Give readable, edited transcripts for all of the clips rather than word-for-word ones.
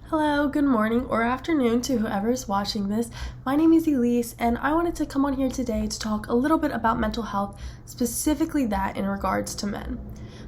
Hello, good morning or afternoon to whoever's watching this. My name is Elise and I wanted to come on here today to talk a little bit about mental health, specifically that in regards to men.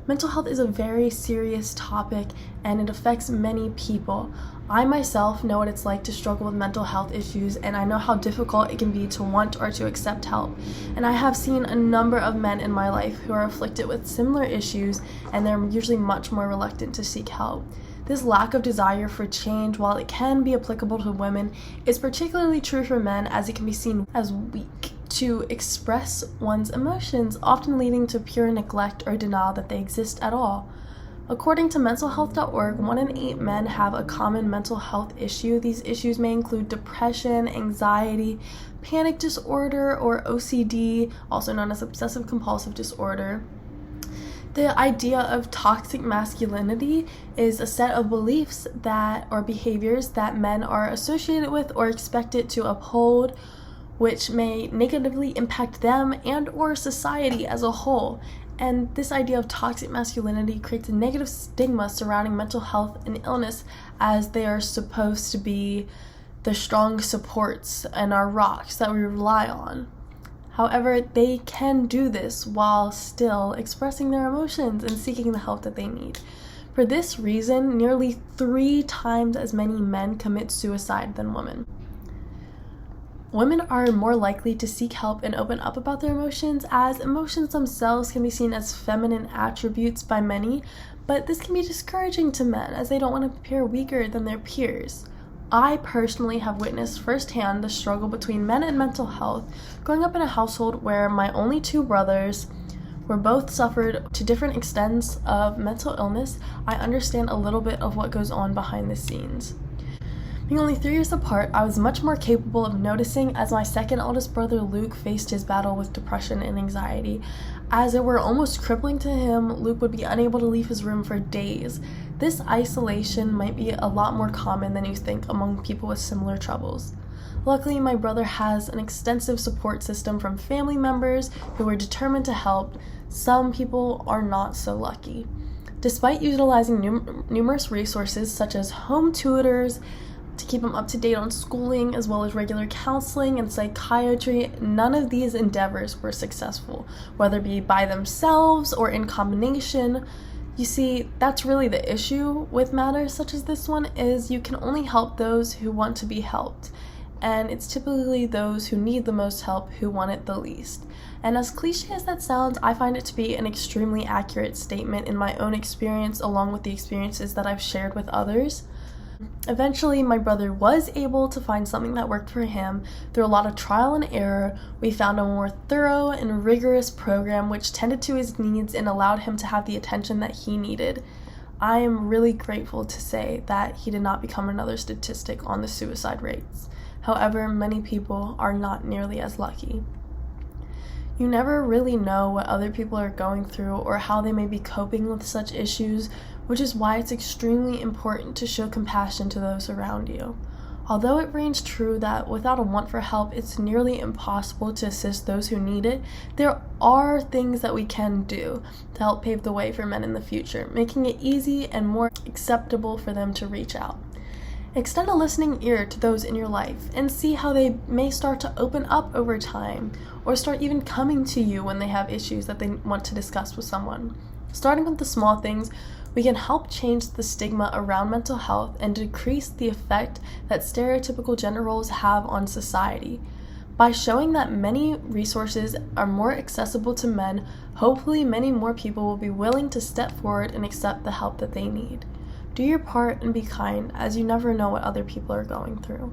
Mental health is a very serious topic and it affects many people. I myself know what it's like to struggle with mental health issues, and I know how difficult it can be to want or to accept help. And I have seen a number of men in my life who are afflicted with similar issues, and they're usually much more reluctant to seek help. This lack of desire for change, while it can be applicable to women, is particularly true for men, as it can be seen as weak to express one's emotions, often leading to pure neglect or denial that they exist at all. According to mentalhealth.org, 1 in 8 men have a common mental health issue. These issues may include depression, anxiety, panic disorder, or OCD, also known as obsessive compulsive disorder. The idea of toxic masculinity is a set of beliefs or behaviors that men are associated with or expected to uphold, which may negatively impact them and or society as a whole. And this idea of toxic masculinity creates a negative stigma surrounding mental health and illness, as they are supposed to be the strong supports and our rocks that we rely on. However, they can do this while still expressing their emotions and seeking the help that they need. For this reason, nearly 3 times as many men commit suicide than women. Women are more likely to seek help and open up about their emotions, as emotions themselves can be seen as feminine attributes by many, but this can be discouraging to men as they don't want to appear weaker than their peers. I personally have witnessed firsthand the struggle between men and mental health, growing up in a household where my only 2 brothers were both suffered to different extents of mental illness. I understand a little bit of what goes on behind the scenes. Being only 3 years apart, I was much more capable of noticing as my second eldest brother Luke faced his battle with depression and anxiety. As it were almost crippling to him, Luke would be unable to leave his room for days. This isolation might be a lot more common than you think among people with similar troubles. Luckily, my brother has an extensive support system from family members who are determined to help. Some people are not so lucky. Despite utilizing numerous resources such as home tutors, to keep them up to date on schooling, as well as regular counseling and psychiatry, none of these endeavors were successful, whether it be by themselves or in combination. You see, that's really the issue with matters such as this one, is you can only help those who want to be helped, and it's typically those who need the most help who want it the least. And as cliche as that sounds, I find it to be an extremely accurate statement in my own experience, along with the experiences that I've shared with others. Eventually, my brother was able to find something that worked for him. Through a lot of trial and error, we found a more thorough and rigorous program which tended to his needs and allowed him to have the attention that he needed. I am really grateful to say that he did not become another statistic on the suicide rates. However, many people are not nearly as lucky. You never really know what other people are going through or how they may be coping with such issues, which is why it's extremely important to show compassion to those around you. Although it rings true that without a want for help, it's nearly impossible to assist those who need it, there are things that we can do to help pave the way for men in the future, making it easy and more acceptable for them to reach out. Extend a listening ear to those in your life and see how they may start to open up over time, or start even coming to you when they have issues that they want to discuss with someone. Starting with the small things, we can help change the stigma around mental health and decrease the effect that stereotypical gender roles have on society. By showing that many resources are more accessible to men, hopefully many more people will be willing to step forward and accept the help that they need. Do your part and be kind, as you never know what other people are going through.